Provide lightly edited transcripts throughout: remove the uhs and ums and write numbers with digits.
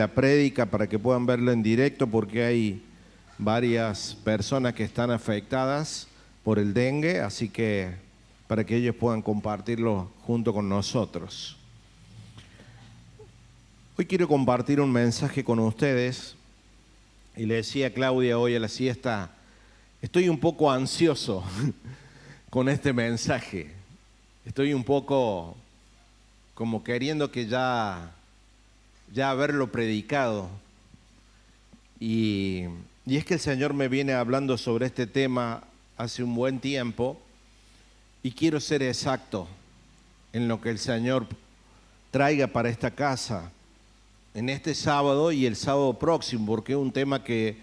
la prédica para que puedan verlo en directo, porque hay varias personas que están afectadas por el dengue, así que para que ellos puedan compartirlo junto con nosotros. Hoy quiero compartir un mensaje con ustedes y le decía a Claudia hoy a la siesta, estoy un poco ansioso con este mensaje. Estoy un poco como queriendo que ya haberlo predicado. Y es que el Señor me viene hablando sobre este tema hace un buen tiempo y quiero ser exacto en lo que el Señor traiga para esta casa en este sábado y el sábado próximo, porque es un tema que,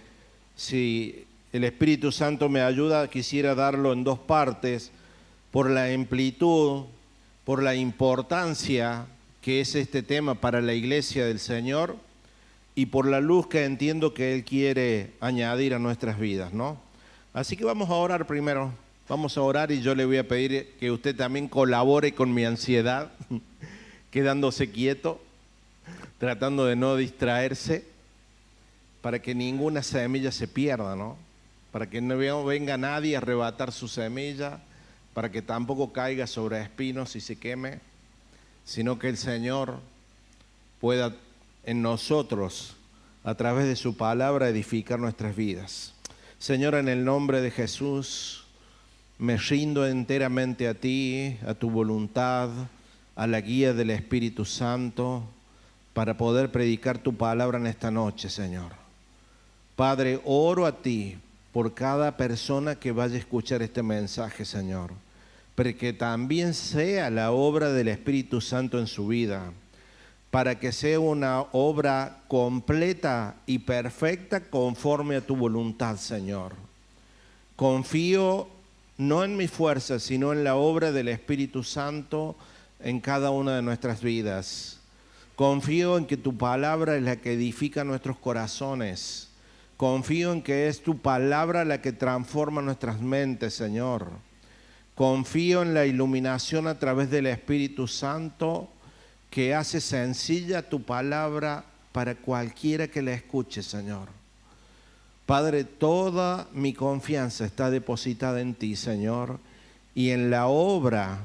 si el Espíritu Santo me ayuda, quisiera darlo en dos partes, por la amplitud, por la importancia que es este tema para la iglesia del Señor y por la luz que entiendo que Él quiere añadir a nuestras vidas, ¿no? Así que vamos a orar primero, vamos a orar y yo le voy a pedir que usted también colabore con mi ansiedad, quedándose quieto, tratando de no distraerse, para que ninguna semilla se pierda, ¿no? Para que no venga nadie a arrebatar su semilla, para que tampoco caiga sobre espinos y se queme, sino que el Señor pueda en nosotros, a través de su palabra, edificar nuestras vidas. Señor, en el nombre de Jesús, me rindo enteramente a ti, a tu voluntad, a la guía del Espíritu Santo, para poder predicar tu palabra en esta noche, Señor. Padre, oro a ti por cada persona que vaya a escuchar este mensaje, Señor, para que también sea la obra del Espíritu Santo en su vida, para que sea una obra completa y perfecta conforme a tu voluntad, Señor. Confío no en mi fuerza, sino en la obra del Espíritu Santo en cada una de nuestras vidas. Confío en que tu palabra es la que edifica nuestros corazones. Confío en que es tu palabra la que transforma nuestras mentes, Señor. Confío en la iluminación a través del Espíritu Santo que hace sencilla tu palabra para cualquiera que la escuche, Señor. Padre, toda mi confianza está depositada en ti, Señor, y en la obra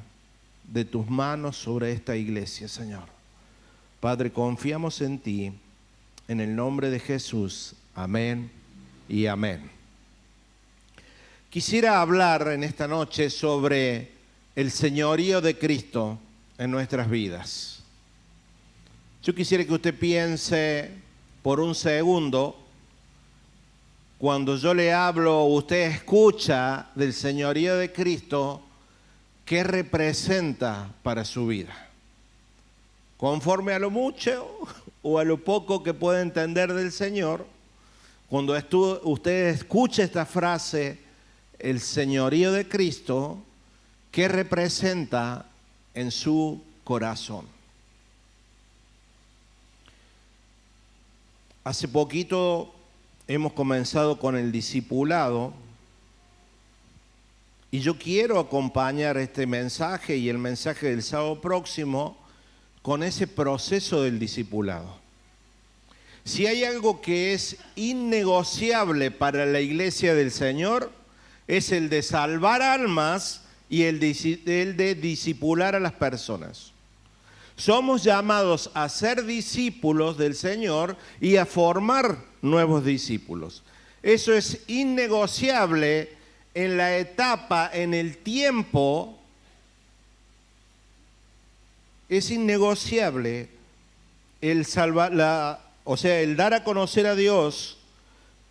de tus manos sobre esta iglesia, Señor. Padre, confiamos en ti, en el nombre de Jesús. Amén y amén. Quisiera hablar en esta noche sobre el señorío de Cristo en nuestras vidas. Yo quisiera que usted piense por un segundo, cuando yo le hablo, usted escucha del señorío de Cristo, ¿qué representa para su vida? Conforme a lo mucho o a lo poco que puede entender del Señor, cuando usted escucha esta frase, el señorío de Cristo, ¿qué representa en su corazón? Hace poquito hemos comenzado con el discipulado y yo quiero acompañar este mensaje y el mensaje del sábado próximo con ese proceso del discipulado. Si hay algo que es innegociable para la iglesia del Señor, es el de salvar almas y el de discipular a las personas. Somos llamados a ser discípulos del Señor y a formar nuevos discípulos. Eso es innegociable en la etapa, en el tiempo. Es innegociable el dar a conocer a Dios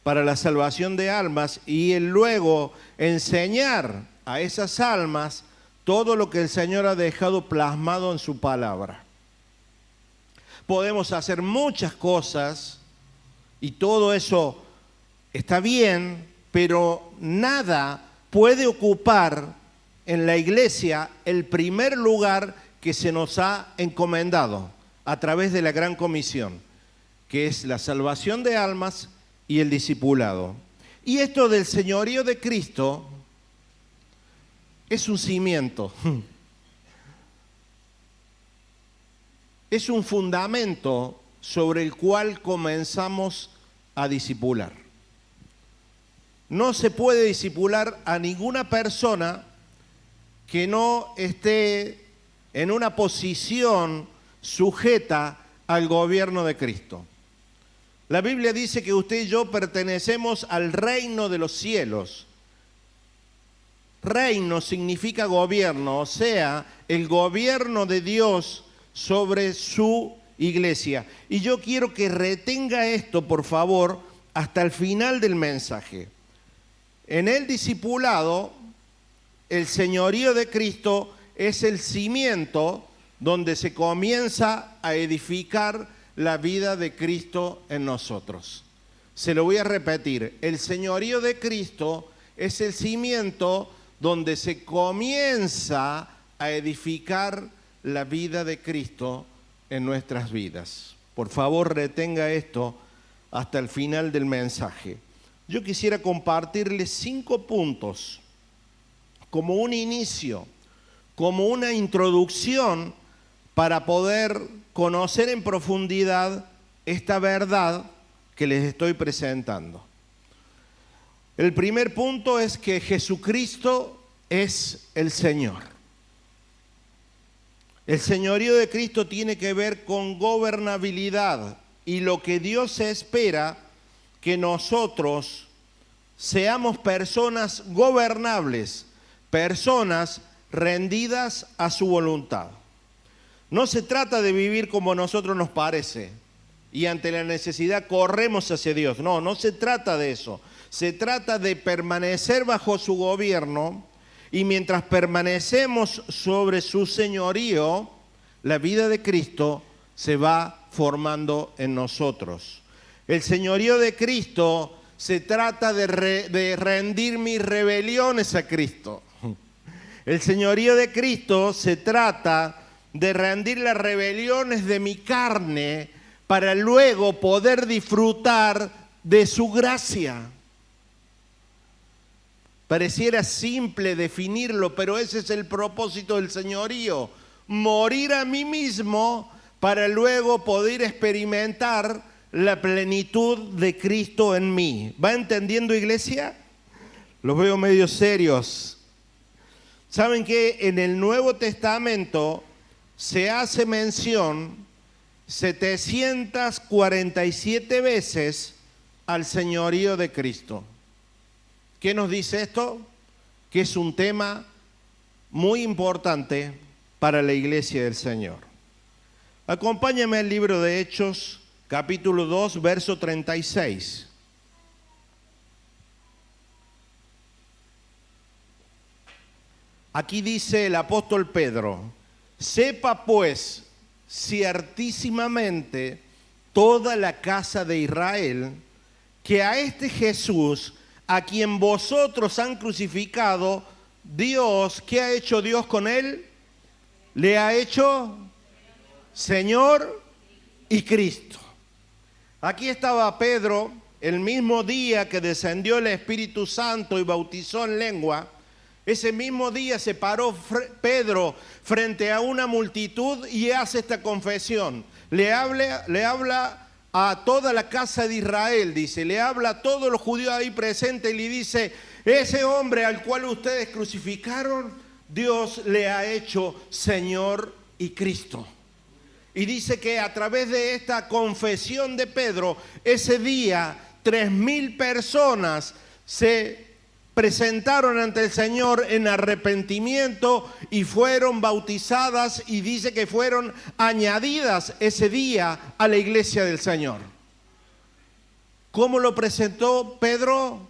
para la salvación de almas y el luego enseñar a esas almas todo lo que el Señor ha dejado plasmado en su palabra. Podemos hacer muchas cosas y todo eso está bien, pero nada puede ocupar en la iglesia el primer lugar que se nos ha encomendado a través de la Gran Comisión, que es la salvación de almas y el discipulado. Y esto del señorío de Cristo es un cimiento, es un fundamento sobre el cual comenzamos a discipular. No se puede discipular a ninguna persona que no esté en una posición sujeta al gobierno de Cristo. La Biblia dice que usted y yo pertenecemos al reino de los cielos. Reino significa gobierno, o sea, el gobierno de Dios sobre su iglesia. Y yo quiero que retenga esto, por favor, hasta el final del mensaje. En el discipulado, el señorío de Cristo es el cimiento donde se comienza a edificar la vida de Cristo en nosotros. Se lo voy a repetir, el señorío de Cristo es el cimiento donde se comienza a edificar la vida de Cristo en nuestras vidas. Por favor, retenga esto hasta el final del mensaje. Yo quisiera compartirles 5 puntos como un inicio, como una introducción para poder conocer en profundidad esta verdad que les estoy presentando. El primer punto es que Jesucristo es el Señor. El señorío de Cristo tiene que ver con gobernabilidad y lo que Dios espera que nosotros seamos personas gobernables, personas rendidas a su voluntad. No se trata de vivir como a nosotros nos parece y ante la necesidad corremos hacia Dios. No se trata de eso. Se trata de permanecer bajo su gobierno y mientras permanecemos sobre su señorío, la vida de Cristo se va formando en nosotros. El señorío de Cristo se trata de rendir mis rebeliones a Cristo. El señorío de Cristo se trata de rendir las rebeliones de mi carne para luego poder disfrutar de su gracia. Pareciera simple definirlo, pero ese es el propósito del señorío. Morir a mí mismo para luego poder experimentar la plenitud de Cristo en mí. ¿Va entendiendo, iglesia? Los veo medio serios. ¿Saben que en el Nuevo Testamento se hace mención 747 veces al señorío de Cristo? ¿Qué nos dice esto? Que es un tema muy importante para la iglesia del Señor. Acompáñame al libro de Hechos, capítulo 2, verso 36. Aquí dice el apóstol Pedro: sepa pues ciertísimamente toda la casa de Israel que a este Jesús, a quien vosotros han crucificado, Dios, ¿qué ha hecho Dios con él? Le ha hecho Señor y Cristo. Aquí estaba Pedro, el mismo día que descendió el Espíritu Santo y bautizó en lengua. Ese mismo día se paró Pedro frente a una multitud y hace esta confesión. Le habla a toda la casa de Israel, dice, le habla a todos los judíos ahí presentes y le dice: ese hombre al cual ustedes crucificaron, Dios le ha hecho Señor y Cristo. Y dice que a través de esta confesión de Pedro, ese día 3,000 personas se presentaron ante el Señor en arrepentimiento y fueron bautizadas, y dice que fueron añadidas ese día a la iglesia del Señor. ¿Cómo lo presentó Pedro?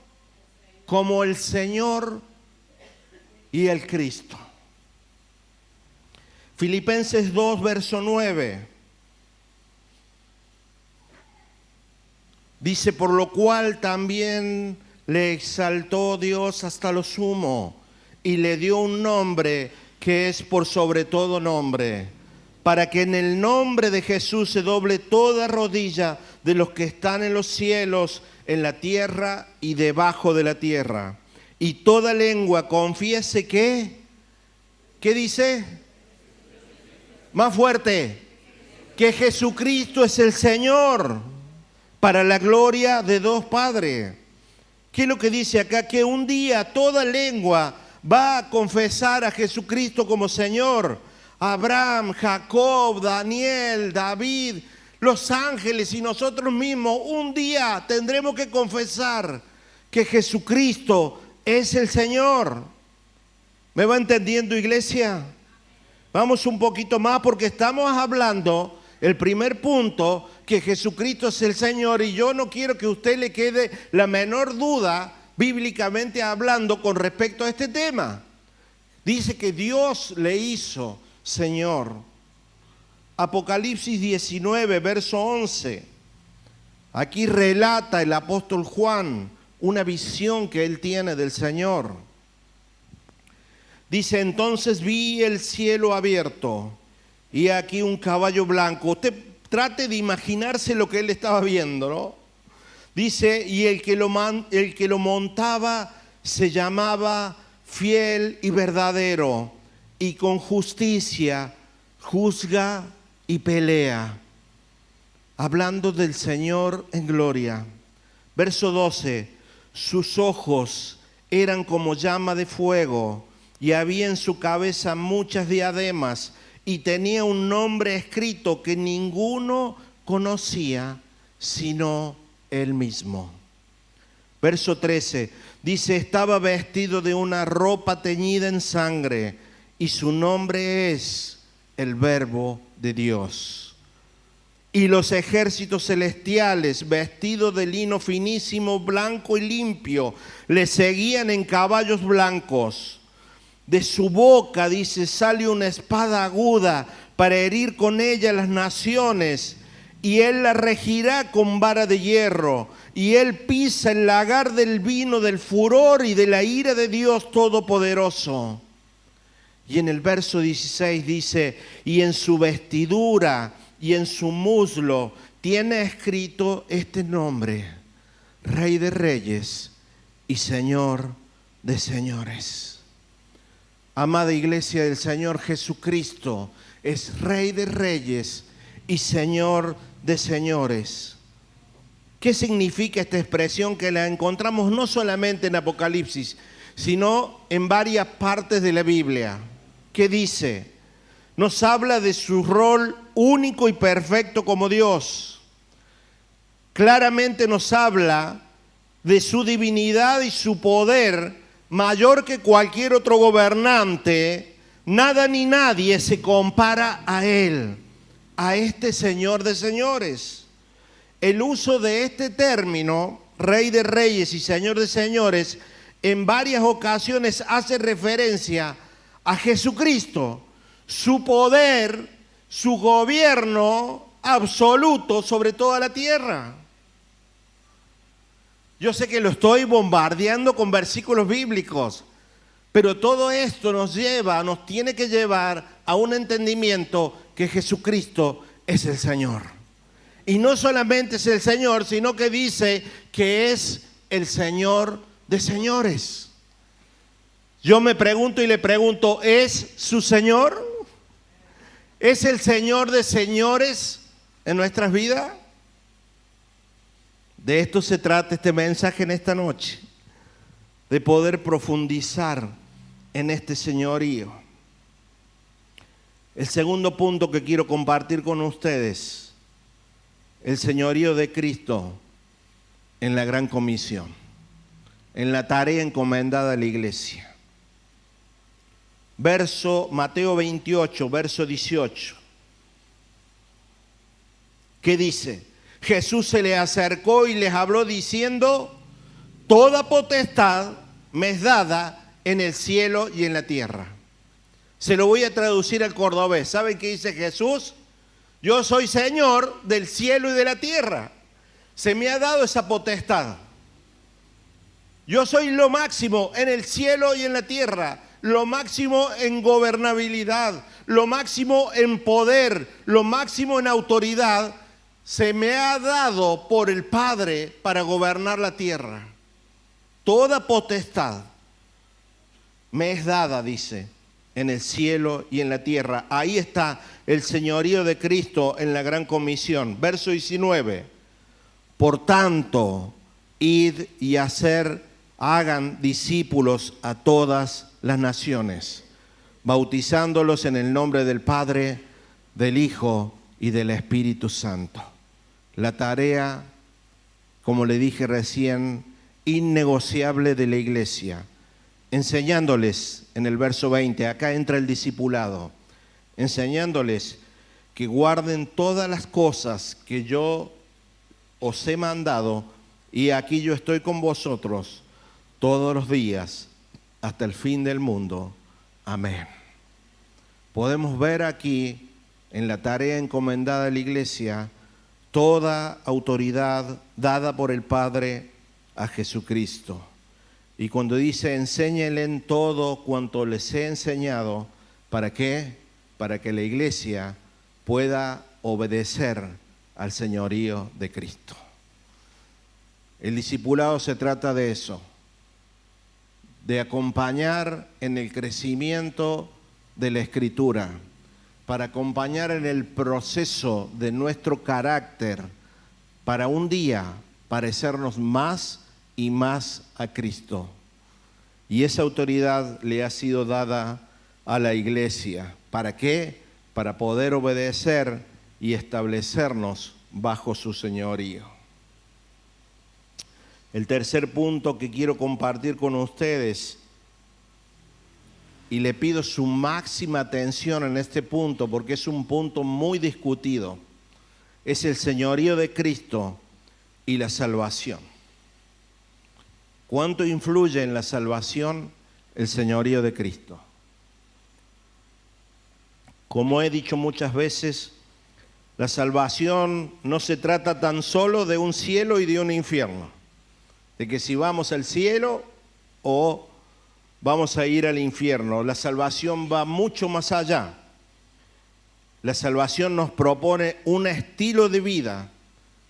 Como el Señor y el Cristo. Filipenses 2, verso 9. Dice: por lo cual también le exaltó Dios hasta lo sumo y le dio un nombre que es por sobre todo nombre, para que en el nombre de Jesús se doble toda rodilla de los que están en los cielos, en la tierra y debajo de la tierra, y toda lengua confiese que, ¿qué dice? Más fuerte, que Jesucristo es el Señor, para la gloria de Dios Padre. ¿Qué es lo que dice acá? Que un día toda lengua va a confesar a Jesucristo como Señor. Abraham, Jacob, Daniel, David, los ángeles y nosotros mismos, un día tendremos que confesar que Jesucristo es el Señor. ¿Me va entendiendo, iglesia? Vamos un poquito más porque estamos hablando, el primer punto, que Jesucristo es el Señor, y yo no quiero que a usted le quede la menor duda, bíblicamente hablando, con respecto a este tema. Dice que Dios le hizo Señor. Apocalipsis 19, verso 11. Aquí relata el apóstol Juan una visión que él tiene del Señor. Dice: entonces vi el cielo abierto y aquí un caballo blanco. Usted trate de imaginarse lo que él estaba viendo, ¿no? Dice: y el que lo montaba se llamaba Fiel y Verdadero, y con justicia juzga y pelea. Hablando del Señor en gloria. Verso 12: sus ojos eran como llama de fuego, y había en su cabeza muchas diademas, y tenía un nombre escrito que ninguno conocía sino él mismo. Verso 13 dice: estaba vestido de una ropa teñida en sangre, y su nombre es el Verbo de Dios. Y los ejércitos celestiales, vestidos de lino finísimo, blanco y limpio, le seguían en caballos blancos. De su boca, dice, sale una espada aguda para herir con ella las naciones, y él la regirá con vara de hierro, y él pisa el lagar del vino del furor y de la ira de Dios Todopoderoso. Y en el verso 16 dice: y en su vestidura y en su muslo tiene escrito este nombre: Rey de Reyes y Señor de Señores. Amada iglesia del Señor, Jesucristo es Rey de Reyes y Señor de Señores. ¿Qué significa esta expresión que la encontramos no solamente en Apocalipsis, sino en varias partes de la Biblia? ¿Qué dice? Nos habla de su rol único y perfecto como Dios. Claramente nos habla de su divinidad y su poder mayor que cualquier otro gobernante. Nada ni nadie se compara a Él, a este Señor de señores. El uso de este término, Rey de Reyes y Señor de Señores, en varias ocasiones hace referencia a Jesucristo, su poder, su gobierno absoluto sobre toda la tierra. Yo sé que lo estoy bombardeando con versículos bíblicos, pero todo esto nos tiene que llevar a un entendimiento que Jesucristo es el Señor. Y no solamente es el Señor, sino que dice que es el Señor de señores. Yo me pregunto y le pregunto: ¿es su Señor? ¿Es el Señor de señores en nuestras vidas? De esto se trata este mensaje en esta noche, de poder profundizar en este señorío. El segundo punto que quiero compartir con ustedes: el señorío de Cristo en la gran comisión, en la tarea encomendada a la iglesia. Mateo 28, verso 18. ¿Qué dice? Jesús se le acercó y les habló diciendo: toda potestad me es dada en el cielo y en la tierra. Se lo voy a traducir al cordobés. ¿Saben qué dice Jesús? Yo soy Señor del cielo y de la tierra. Se me ha dado esa potestad. Yo soy lo máximo en el cielo y en la tierra, lo máximo en gobernabilidad, lo máximo en poder, lo máximo en autoridad. Se me ha dado por el Padre para gobernar la tierra. Toda potestad me es dada, dice, en el cielo y en la tierra. Ahí está el señorío de Cristo en la gran comisión. Verso 19. Por tanto, id y hagan discípulos a todas las naciones, bautizándolos en el nombre del Padre, del Hijo y del Espíritu Santo. La tarea, como le dije recién, innegociable de la iglesia, enseñándoles en el verso 20, acá entra el discipulado, enseñándoles que guarden todas las cosas que yo os he mandado, y aquí yo estoy con vosotros todos los días hasta el fin del mundo. Amén. Podemos ver aquí en la tarea encomendada a la iglesia toda autoridad dada por el Padre a Jesucristo. Y cuando dice enséñenle en todo cuanto les he enseñado, ¿para qué? Para que la iglesia pueda obedecer al señorío de Cristo. El discipulado se trata de eso, de acompañar en el crecimiento de la Escritura, para acompañar en el proceso de nuestro carácter, para un día parecernos más y más a Cristo. Y esa autoridad le ha sido dada a la iglesia. ¿Para qué? Para poder obedecer y establecernos bajo su señorío. El tercer punto que quiero compartir con ustedes, y le pido su máxima atención en este punto porque es un punto muy discutido, es el señorío de Cristo y la salvación. ¿Cuánto influye en la salvación el señorío de Cristo? Como he dicho muchas veces, la salvación no se trata tan solo de un cielo y de un infierno, de que si vamos al cielo o vamos a ir al infierno. La salvación va mucho más allá. La salvación nos propone un estilo de vida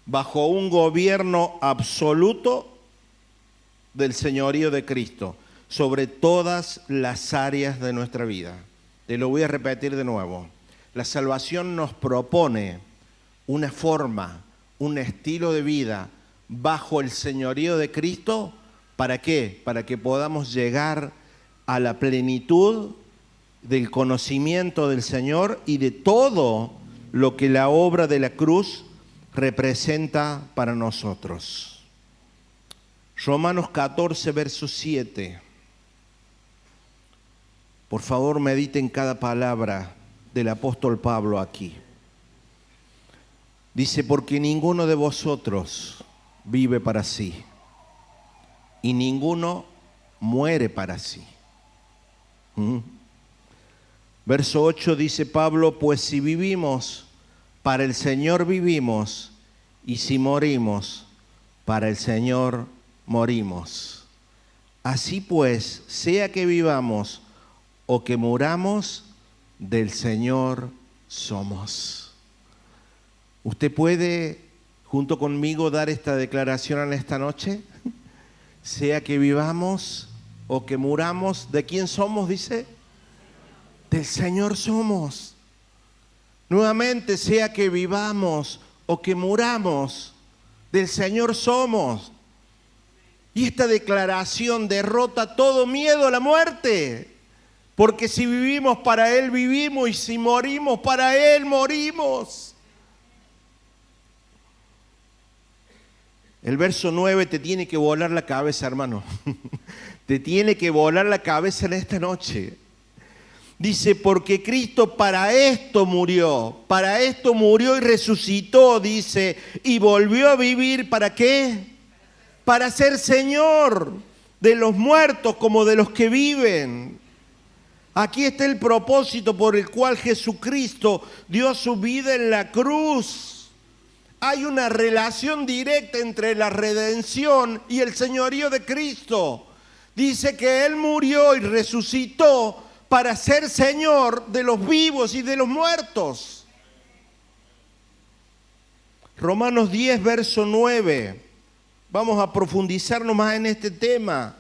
bajo un gobierno absoluto del señorío de Cristo sobre todas las áreas de nuestra vida. Te lo voy a repetir de nuevo. La salvación nos propone una forma, un estilo de vida bajo el señorío de Cristo. ¿Para qué? Para que podamos llegar a la plenitud del conocimiento del Señor y de todo lo que la obra de la cruz representa para nosotros. Romanos 14, verso 7. Por favor, mediten cada palabra del apóstol Pablo aquí. Dice, porque ninguno de vosotros vive para sí, y ninguno muere para sí. Verso 8 dice Pablo, pues si vivimos, para el Señor vivimos, y si morimos, para el Señor morimos. Así pues, sea que vivamos o que muramos, del Señor somos. ¿Usted puede, junto conmigo, dar esta declaración en esta noche? Sea que vivamos o que muramos, ¿de quién somos? Dice, del Señor somos. Nuevamente, sea que vivamos o que muramos, del Señor somos. Y esta declaración derrota todo miedo a la muerte, porque si vivimos para Él vivimos, y si morimos para Él morimos. El verso 9 te tiene que volar la cabeza, hermano. Te tiene que volar la cabeza en esta noche. Dice, porque Cristo para esto murió y resucitó, dice, y volvió a vivir, ¿para qué? Para ser Señor de los muertos como de los que viven. Aquí está el propósito por el cual Jesucristo dio su vida en la cruz. Hay una relación directa entre la redención y el señorío de Cristo. Dice que Él murió y resucitó para ser Señor de los vivos y de los muertos. Romanos 10, verso 9. Vamos a profundizarnos más en este tema.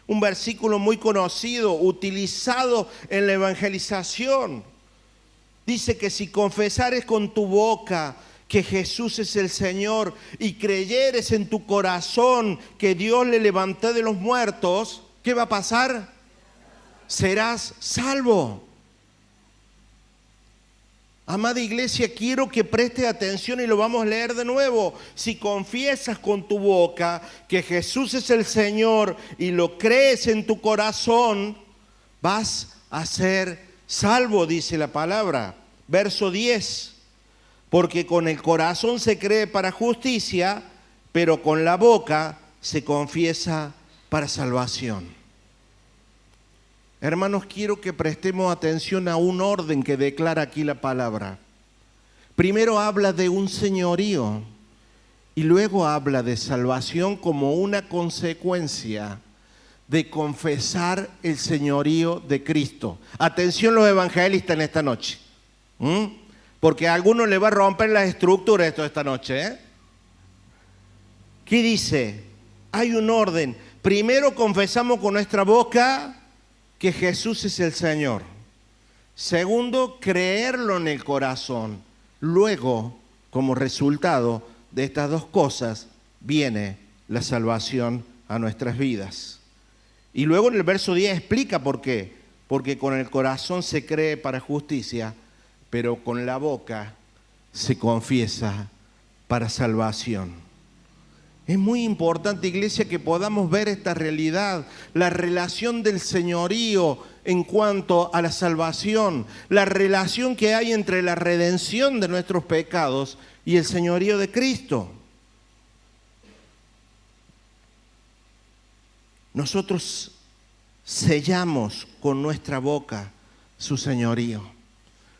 Un versículo muy conocido, utilizado en la evangelización. Dice que si confesares con tu boca que Jesús es el Señor y creyeres en tu corazón que Dios le levantó de los muertos, ¿qué va a pasar? Serás salvo. Amada iglesia, quiero que preste atención y lo vamos a leer de nuevo. Si confiesas con tu boca que Jesús es el Señor y lo crees en tu corazón, vas a ser salvo, dice la palabra. Verso 10. Porque con el corazón se cree para justicia, pero con la boca se confiesa para salvación. Hermanos, quiero que prestemos atención a un orden que declara aquí la palabra. Primero habla de un señorío y luego habla de salvación como una consecuencia de confesar el señorío de Cristo. Atención los evangelistas en esta noche. Porque a algunos le va a romper la estructura esto esta noche. ¿Qué dice? Hay un orden. Primero confesamos con nuestra boca que Jesús es el Señor. Segundo, creerlo en el corazón. Luego, como resultado de estas dos cosas, viene la salvación a nuestras vidas. Y luego en el verso 10 explica por qué. Porque con el corazón se cree para justicia, pero con la boca se confiesa para salvación. Es muy importante, iglesia, que podamos ver esta realidad, la relación del señorío en cuanto a la salvación, la relación que hay entre la redención de nuestros pecados y el señorío de Cristo. Nosotros sellamos con nuestra boca su señorío.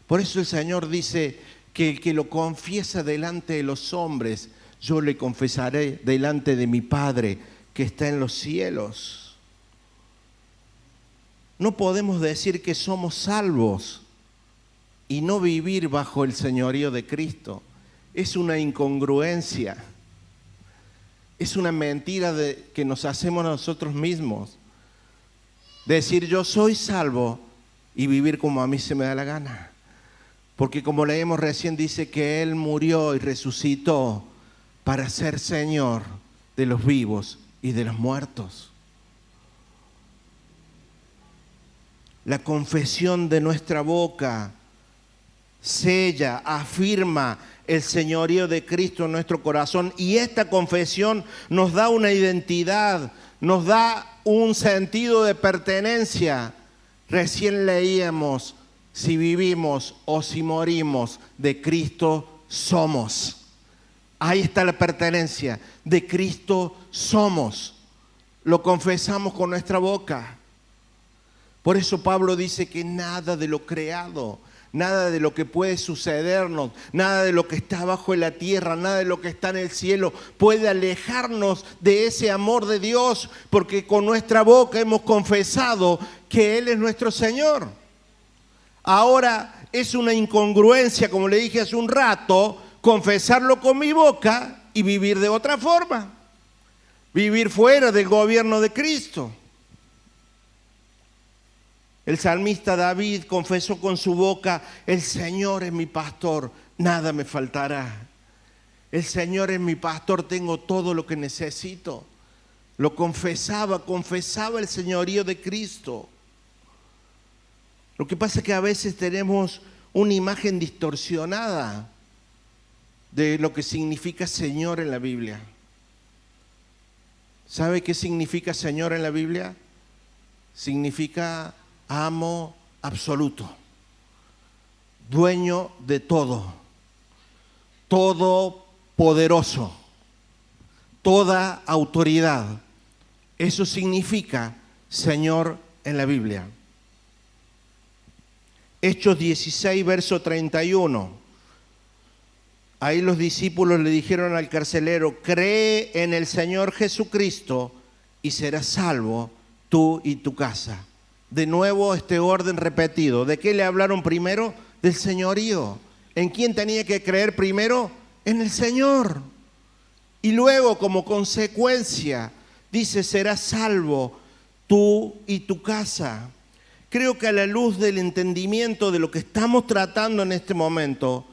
Por eso el Señor dice que el que lo confiesa delante de los hombres, yo le confesaré delante de mi Padre que está en los cielos. No podemos decir que somos salvos y no vivir bajo el señorío de Cristo. Es una incongruencia. Es una mentira que nos hacemos nosotros mismos. Decir yo soy salvo y vivir como a mí se me da la gana. Porque como leemos recién dice que Él murió y resucitó para ser Señor de los vivos y de los muertos. La confesión de nuestra boca sella, afirma el señorío de Cristo en nuestro corazón y esta confesión nos da una identidad, nos da un sentido de pertenencia. Recién leíamos, si vivimos o si morimos, de Cristo somos. Ahí está la pertenencia, de Cristo somos. Lo confesamos con nuestra boca. Por eso Pablo dice que nada de lo creado, nada de lo que puede sucedernos, nada de lo que está abajo de la tierra, nada de lo que está en el cielo puede alejarnos de ese amor de Dios, porque con nuestra boca hemos confesado que Él es nuestro Señor. Ahora es una incongruencia, como le dije hace un rato, confesarlo con mi boca y vivir de otra forma. Vivir fuera del gobierno de Cristo. El salmista David confesó con su boca, el Señor es mi pastor, nada me faltará. El Señor es mi pastor, tengo todo lo que necesito. Lo confesaba el señorío de Cristo. Lo que pasa es que a veces tenemos una imagen distorsionada de lo que significa Señor en la Biblia. ¿Sabe qué significa Señor en la Biblia? Significa amo absoluto, dueño de todo, todopoderoso, toda autoridad. Eso significa Señor en la Biblia. Hechos 16, verso 31. Ahí los discípulos le dijeron al carcelero, cree en el Señor Jesucristo y serás salvo tú y tu casa. De nuevo este orden repetido. ¿De qué le hablaron primero? Del señorío. ¿En quién tenía que creer primero? En el Señor. Y luego como consecuencia dice serás salvo tú y tu casa. Creo que a la luz del entendimiento de lo que estamos tratando en este momento,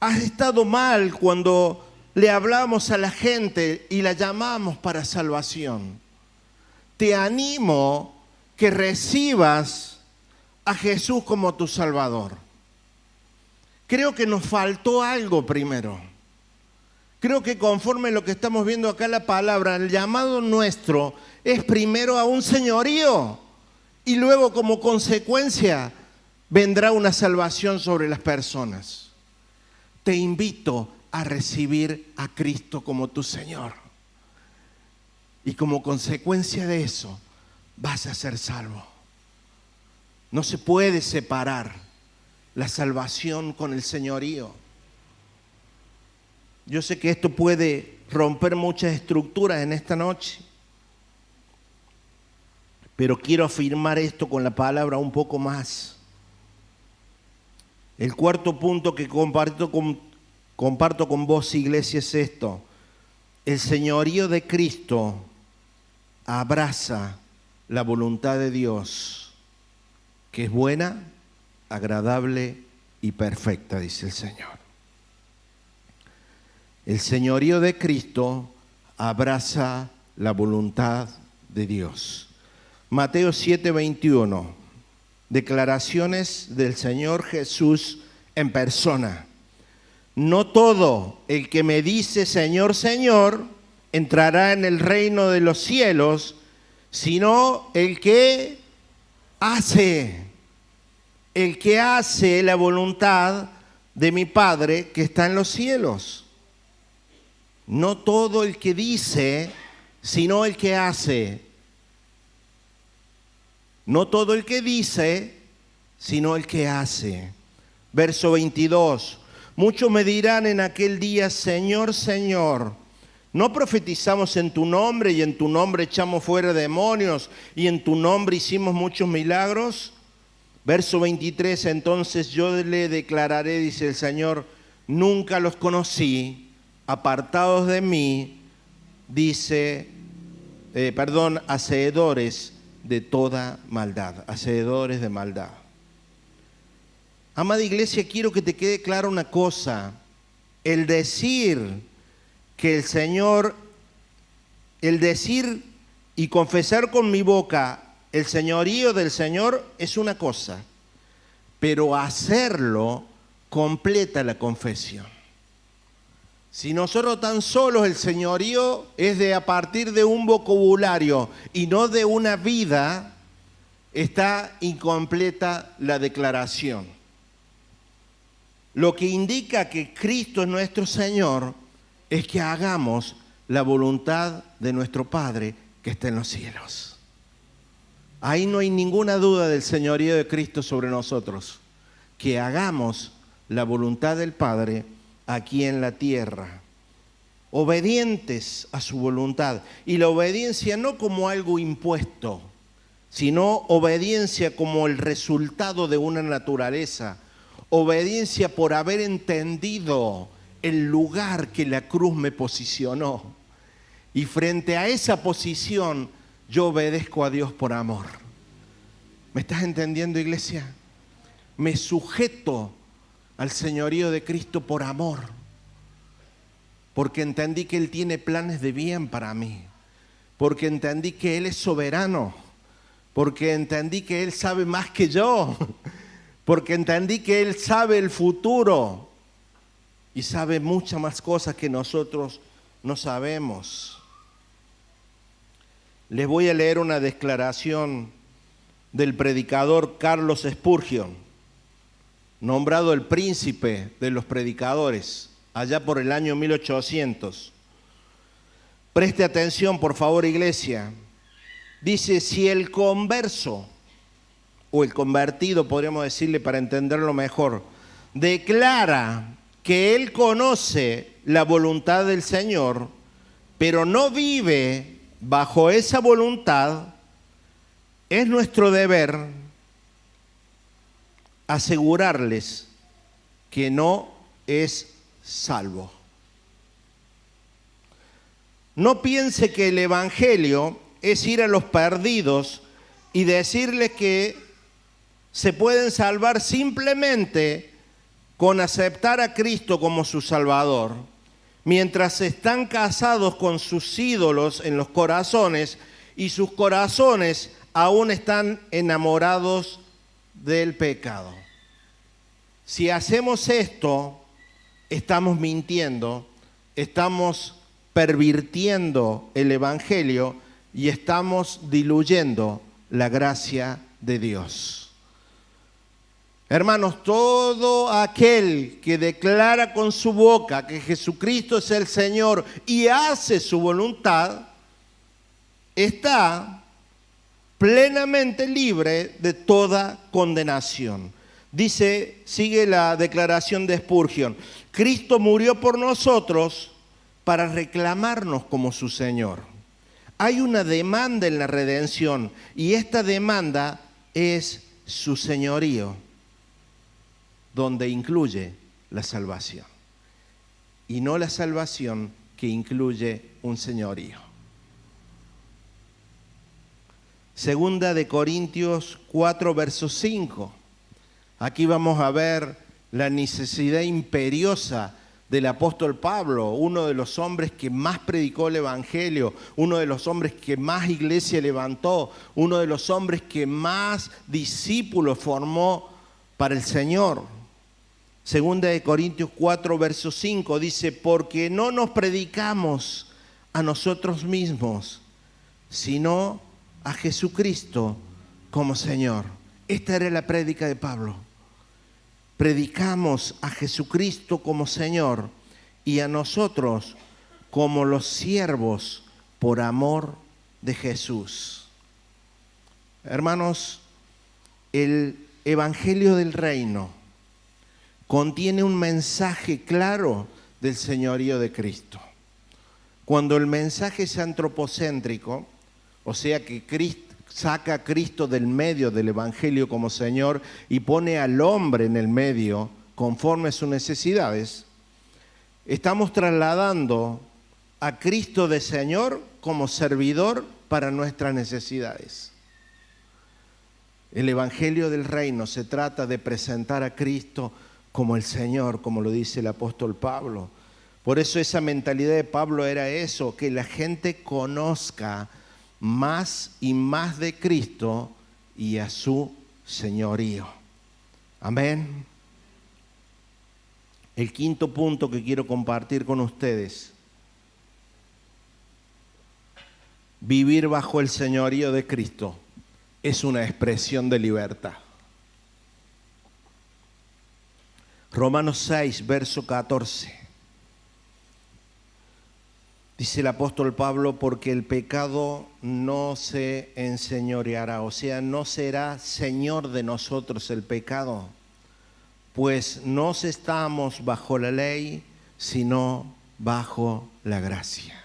has estado mal cuando le hablamos a la gente y la llamamos para salvación. Te animo que recibas a Jesús como tu Salvador. Creo que nos faltó algo primero. Creo que conforme lo que estamos viendo acá en la palabra, el llamado nuestro es primero a un señorío y luego como consecuencia vendrá una salvación sobre las personas. Te invito a recibir a Cristo como tu Señor. Y como consecuencia de eso, vas a ser salvo. No se puede separar la salvación con el señorío. Yo sé que esto puede romper muchas estructuras en esta noche, pero quiero afirmar esto con la palabra un poco más. El cuarto punto que comparto con vos, iglesia, es esto. El señorío de Cristo abraza la voluntad de Dios, que es buena, agradable y perfecta, dice el Señor. El señorío de Cristo abraza la voluntad de Dios. Mateo 7:21, declaraciones del Señor Jesús en persona. No todo el que me dice Señor, Señor, entrará en el reino de los cielos, sino el que hace la voluntad de mi Padre que está en los cielos. No todo el que dice, sino el que hace. No todo el que dice, sino el que hace. Verso 22. Muchos me dirán en aquel día, Señor, Señor, ¿no profetizamos en tu nombre y en tu nombre echamos fuera demonios y en tu nombre hicimos muchos milagros? Verso 23, entonces yo le declararé, dice el Señor, nunca los conocí, apartados de mí, hacedores de toda maldad, hacedores de maldad. Amada iglesia, quiero que te quede clara una cosa. El decir y confesar con mi boca el señorío del Señor es una cosa, pero hacerlo completa la confesión. Si nosotros tan solos el señorío es de a partir de un vocabulario y no de una vida, está incompleta la declaración. Lo que indica que Cristo es nuestro Señor es que hagamos la voluntad de nuestro Padre que está en los cielos. Ahí no hay ninguna duda del señorío de Cristo sobre nosotros. Que hagamos la voluntad del Padre aquí en la tierra, obedientes a su voluntad. Y la obediencia no como algo impuesto, sino obediencia como el resultado de una naturaleza, obediencia por haber entendido el lugar que la cruz me posicionó. Y frente a esa posición, yo obedezco a Dios por amor. ¿Me estás entendiendo, iglesia? Me sujeto al señorío de Cristo por amor, porque entendí que Él tiene planes de bien para mí, porque entendí que Él es soberano, porque entendí que Él sabe más que yo, porque entendí que Él sabe el futuro y sabe muchas más cosas que nosotros no sabemos. Les voy a leer una declaración del predicador Carlos Spurgeon, nombrado el príncipe de los predicadores, allá por el año 1800. Preste atención, por favor, iglesia. Dice, si el converso, o el convertido, podríamos decirle para entenderlo mejor, declara que él conoce la voluntad del Señor, pero no vive bajo esa voluntad, es nuestro deber asegurarles que no es salvo. No piense que el Evangelio es ir a los perdidos y decirles que se pueden salvar simplemente con aceptar a Cristo como su Salvador, mientras están casados con sus ídolos en los corazones y sus corazones aún están enamorados del pecado. Si hacemos esto, estamos mintiendo, estamos pervirtiendo el Evangelio y estamos diluyendo la gracia de Dios. Hermanos, todo aquel que declara con su boca que Jesucristo es el Señor y hace su voluntad, está plenamente libre de toda condenación. Sigue la declaración de Spurgeon: Cristo murió por nosotros para reclamarnos como su Señor. Hay una demanda en la redención y esta demanda es su señorío, donde incluye la salvación y no la salvación que incluye un señorío. Segunda de Corintios 4, verso 5. Aquí vamos a ver la necesidad imperiosa del apóstol Pablo, uno de los hombres que más predicó el Evangelio, uno de los hombres que más iglesia levantó, uno de los hombres que más discípulos formó para el Señor. Segunda de Corintios 4, verso 5 dice: porque no nos predicamos a nosotros mismos, sino a Jesucristo como Señor. Esta era la prédica de Pablo. Predicamos a Jesucristo como Señor y a nosotros como los siervos por amor de Jesús. Hermanos, el Evangelio del Reino contiene un mensaje claro del señorío de Cristo. Cuando el mensaje es antropocéntrico, o sea que Cristo saca a Cristo del medio del Evangelio como Señor y pone al hombre en el medio conforme a sus necesidades, estamos trasladando a Cristo de Señor como servidor para nuestras necesidades. El Evangelio del Reino se trata de presentar a Cristo como el Señor, como lo dice el apóstol Pablo. Por eso esa mentalidad de Pablo era eso, que la gente conozca más y más de Cristo y a su señorío. Amén. El quinto punto que quiero compartir con ustedes: vivir bajo el señorío de Cristo es una expresión de libertad. Romanos 6, verso 14. Dice el apóstol Pablo: porque el pecado no se enseñoreará, o sea, no será señor de nosotros el pecado, pues no estamos bajo la ley, sino bajo la gracia.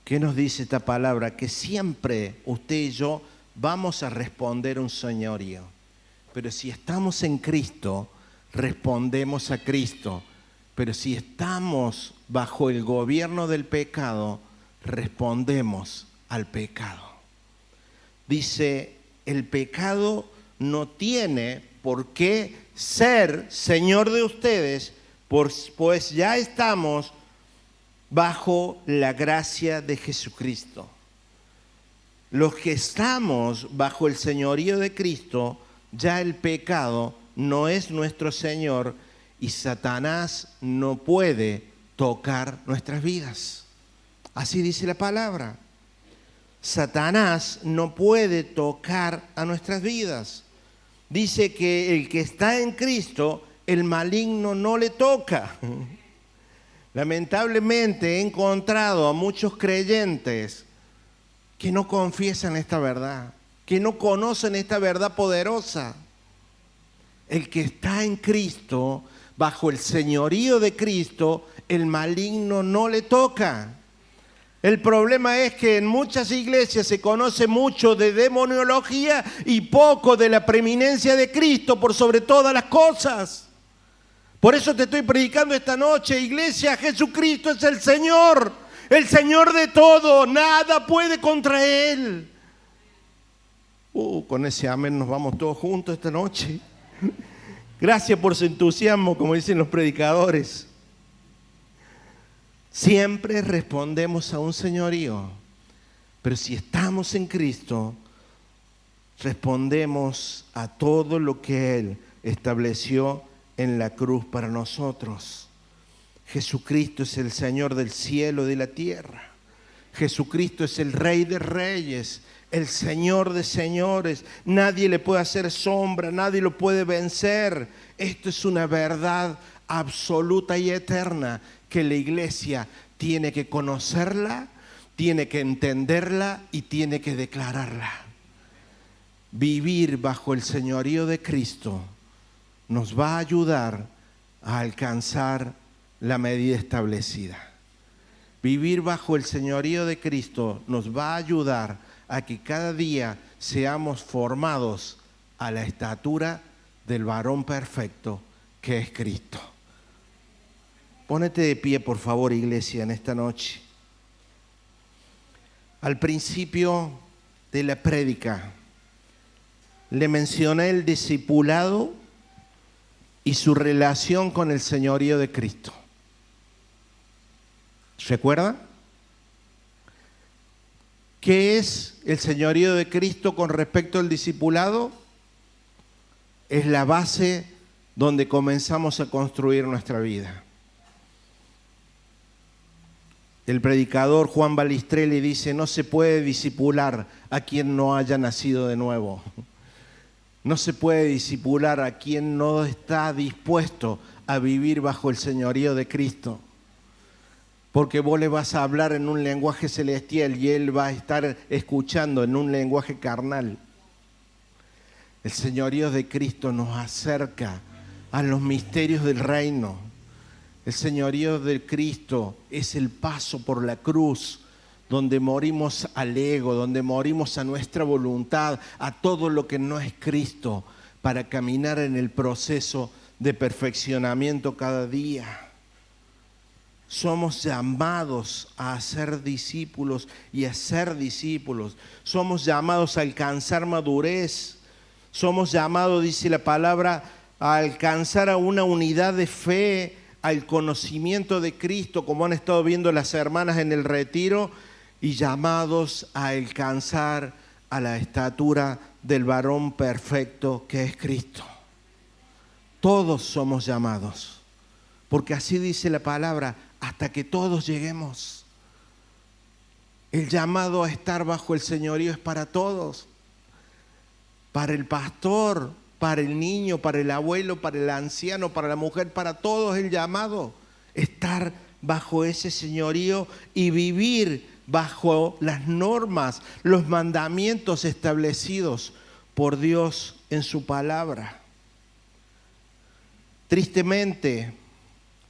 ¿Qué nos dice esta palabra? Que siempre usted y yo vamos a responder un señorío, pero si estamos en Cristo, respondemos a Cristo. Pero si estamos bajo el gobierno del pecado, respondemos al pecado. Dice, el pecado no tiene por qué ser señor de ustedes, pues ya estamos bajo la gracia de Jesucristo. Los que estamos bajo el señorío de Cristo, ya el pecado no es nuestro señor y Satanás no puede tocar nuestras vidas. Así dice la palabra. Satanás no puede tocar a nuestras vidas. Dice que el que está en Cristo, el maligno no le toca. Lamentablemente he encontrado a muchos creyentes que no confiesan esta verdad, que no conocen esta verdad poderosa. El que está en Cristo, bajo el señorío de Cristo, el maligno no le toca. El problema es que en muchas iglesias se conoce mucho de demoniología y poco de la preeminencia de Cristo por sobre todas las cosas. Por eso te estoy predicando esta noche, iglesia, Jesucristo es el Señor. el Señor de todo, nada puede contra Él. Con ese amén nos vamos todos juntos esta noche. Gracias por su entusiasmo, como dicen los predicadores. Siempre respondemos a un señorío, pero si estamos en Cristo, respondemos a todo lo que Él estableció en la cruz para nosotros. Jesucristo es el Señor del cielo y de la tierra. Jesucristo es el Rey de reyes, el Señor de señores. Nadie le puede hacer sombra, nadie lo puede vencer. Esto es una verdad absoluta y eterna que la iglesia tiene que conocerla, tiene que entenderla y tiene que declararla. Vivir bajo el señorío de Cristo nos va a ayudar a alcanzar la medida establecida. Vivir bajo el señorío de Cristo nos va a ayudar a que cada día seamos formados a la estatura del varón perfecto que es Cristo. Pónete de pie, por favor, iglesia, en esta noche. Al principio de la prédica le mencioné el discipulado y su relación con el señorío de Cristo. ¿Recuerda? ¿Qué es el señorío de Cristo con respecto al discipulado? Es la base donde comenzamos a construir nuestra vida. El predicador Juan Balistrelli dice: no se puede discipular a quien no haya nacido de nuevo. No se puede discipular a quien no está dispuesto a vivir bajo el señorío de Cristo. Porque vos le vas a hablar en un lenguaje celestial y él va a estar escuchando en un lenguaje carnal. El señorío de Cristo nos acerca a los misterios del reino. El señorío de Cristo es el paso por la cruz, donde morimos al ego, donde morimos a nuestra voluntad, a todo lo que no es Cristo, para caminar en el proceso de perfeccionamiento cada día. Somos llamados a ser discípulos y a ser discípulos. Somos llamados a alcanzar madurez. Somos llamados, dice la palabra, a alcanzar a una unidad de fe, al conocimiento de Cristo, como han estado viendo las hermanas en el retiro, y llamados a alcanzar a la estatura del varón perfecto que es Cristo. Todos somos llamados, porque así dice la palabra, hasta que todos lleguemos. El llamado a estar bajo el señorío es para todos, para el pastor, para el niño, para el abuelo, para el anciano, para la mujer, para todos el llamado, estar bajo ese señorío y vivir bajo las normas, los mandamientos establecidos por Dios en su palabra. Tristemente,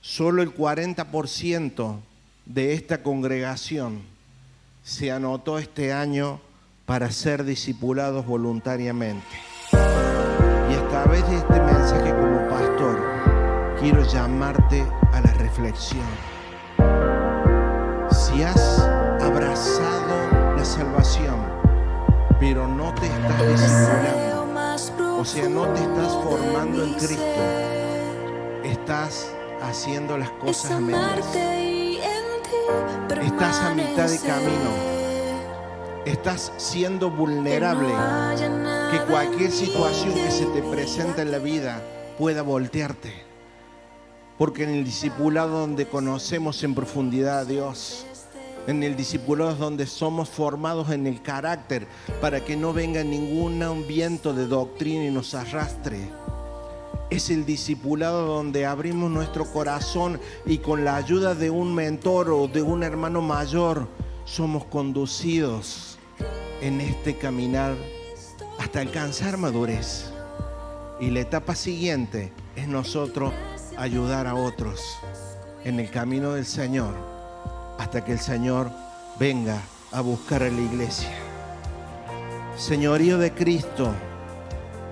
solo el 40% de esta congregación se anotó este año para ser discipulados voluntariamente. Y a través de este mensaje como pastor, quiero llamarte a la reflexión. Si has abrazado la salvación, pero no te estás discipulando, o sea, no te estás formando en Cristo, estás haciendo las cosas a medias, estás a mitad de camino, estás siendo vulnerable, que cualquier situación que se te presenta en la vida pueda voltearte. Porque en el discipulado donde conocemos en profundidad a Dios, en el discipulado es donde somos formados en el carácter para que no venga ningún viento de doctrina y nos arrastre. Es el discipulado donde abrimos nuestro corazón y con la ayuda de un mentor o de un hermano mayor somos conducidos en este caminar hasta alcanzar madurez. Y la etapa siguiente es nosotros ayudar a otros en el camino del Señor hasta que el Señor venga a buscar a la iglesia. Señorío de Cristo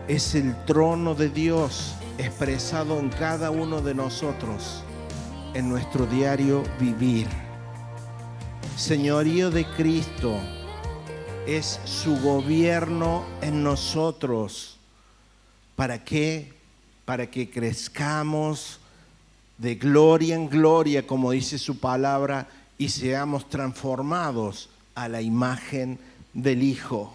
es el trono de Dios expresado en cada uno de nosotros en nuestro diario vivir. Señorío de Cristo es su gobierno en nosotros. ¿Para qué? Para que crezcamos de gloria en gloria, como dice su palabra, y seamos transformados a la imagen del Hijo.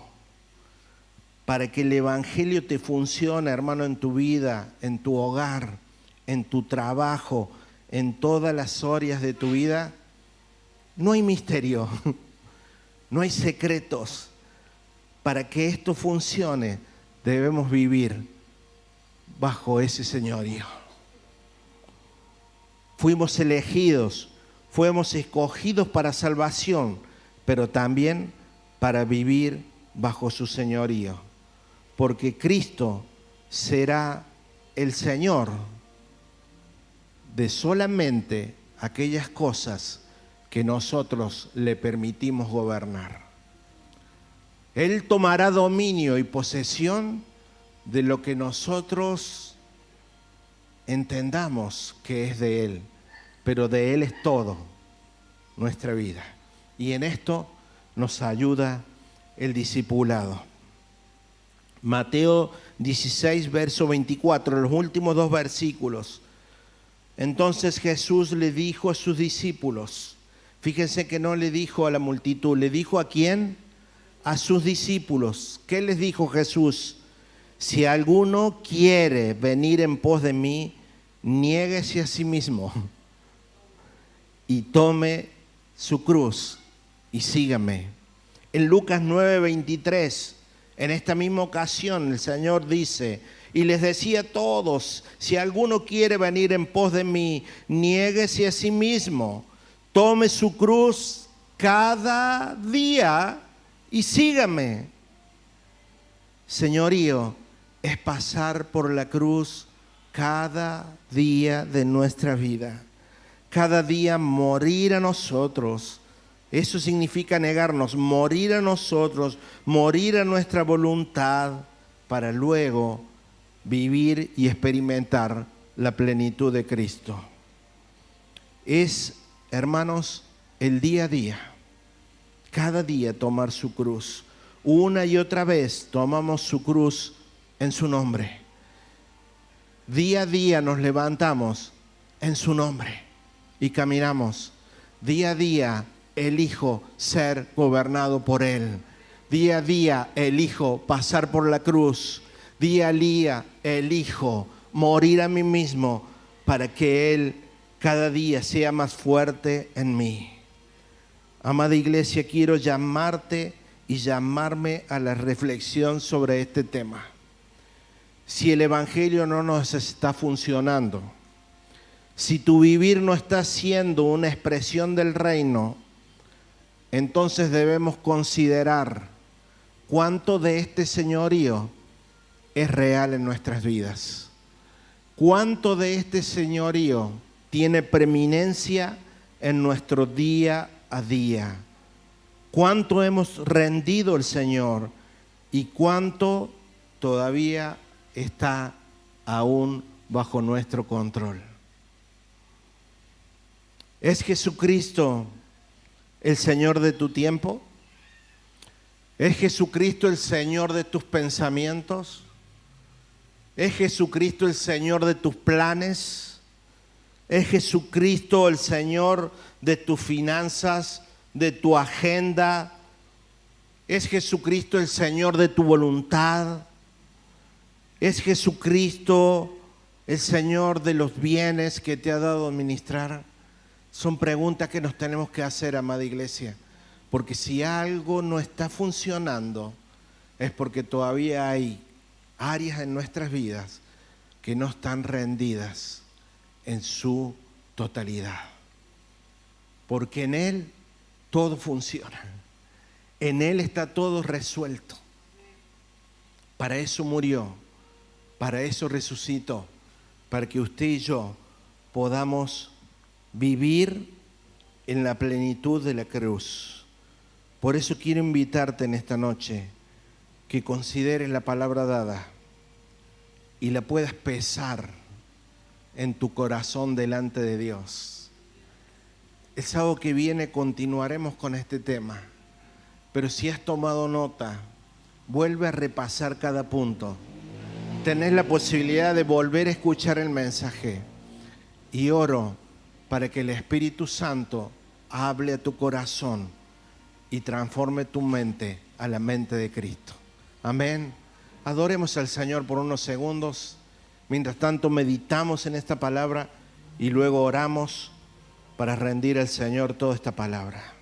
Para que el Evangelio te funcione, hermano, en tu vida, en tu hogar, en tu trabajo, en todas las áreas de tu vida, no hay misterio, no hay secretos. Para que esto funcione, debemos vivir bajo ese señorío. Fuimos elegidos, fuimos escogidos para salvación, pero también para vivir bajo su señorío. Porque Cristo será el Señor de solamente aquellas cosas que nosotros le permitimos gobernar. Él tomará dominio y posesión de lo que nosotros entendamos que es de Él, pero de Él es todo nuestra vida. Y en esto nos ayuda el discipulado. Mateo 16, verso 24, los últimos dos versículos. Entonces Jesús le dijo a sus discípulos, fíjense que no le dijo a la multitud, le dijo ¿a quién? A sus discípulos. ¿Qué les dijo Jesús? Si alguno quiere venir en pos de mí, niéguese a sí mismo y tome su cruz y sígame. En Lucas 9:23, en esta misma ocasión, el Señor dice, y les decía a todos, si alguno quiere venir en pos de mí, niéguese a sí mismo, tome su cruz cada día y sígame. Señorío es pasar por la cruz cada día de nuestra vida. Cada día morir a nosotros. Eso significa negarnos, morir a nosotros, morir a nuestra voluntad para luego vivir y experimentar la plenitud de Cristo. Es, hermanos, el día a día. Cada día tomar su cruz. Una y otra vez tomamos su cruz en su nombre. Día a día nos levantamos en su nombre y caminamos. Día a día elijo ser gobernado por Él. Día a día elijo pasar por la cruz. Día a día elijo morir a mí mismo para que Él cada día sea más fuerte en mí. Amada iglesia, quiero llamarte y llamarme a la reflexión sobre este tema. Si el Evangelio no nos está funcionando, si tu vivir no está siendo una expresión del reino, entonces debemos considerar cuánto de este señorío es real en nuestras vidas. Cuánto de este señorío tiene preeminencia en nuestro día a día. Cuánto hemos rendido al Señor y cuánto todavía está aún bajo nuestro control. ¿Es Jesucristo el Señor de tu tiempo? ¿Es Jesucristo el Señor de tus pensamientos? ¿Es Jesucristo el Señor de tus planes? ¿Es Jesucristo el Señor de tus finanzas, de tu agenda? ¿Es Jesucristo el Señor de tu voluntad? ¿Es Jesucristo el Señor de los bienes que te ha dado a administrar? Son preguntas que nos tenemos que hacer, amada iglesia, porque si algo no está funcionando es porque todavía hay áreas en nuestras vidas que no están rendidas en su totalidad. Porque en Él todo funciona. En Él está todo resuelto. Para eso murió, para eso resucitó, para que usted y yo podamos vivir en la plenitud de la cruz. Por eso quiero invitarte en esta noche que consideres la palabra dada y la puedas pesar en tu corazón delante de Dios. El sábado que viene continuaremos con este tema. Pero si has tomado nota, vuelve a repasar cada punto. Tenés la posibilidad de volver a escuchar el mensaje. Y oro para que el Espíritu Santo hable a tu corazón y transforme tu mente a la mente de Cristo. Amén. Adoremos al Señor por unos segundos. Mientras tanto, meditamos en esta palabra y luego oramos para rendir al Señor toda esta palabra.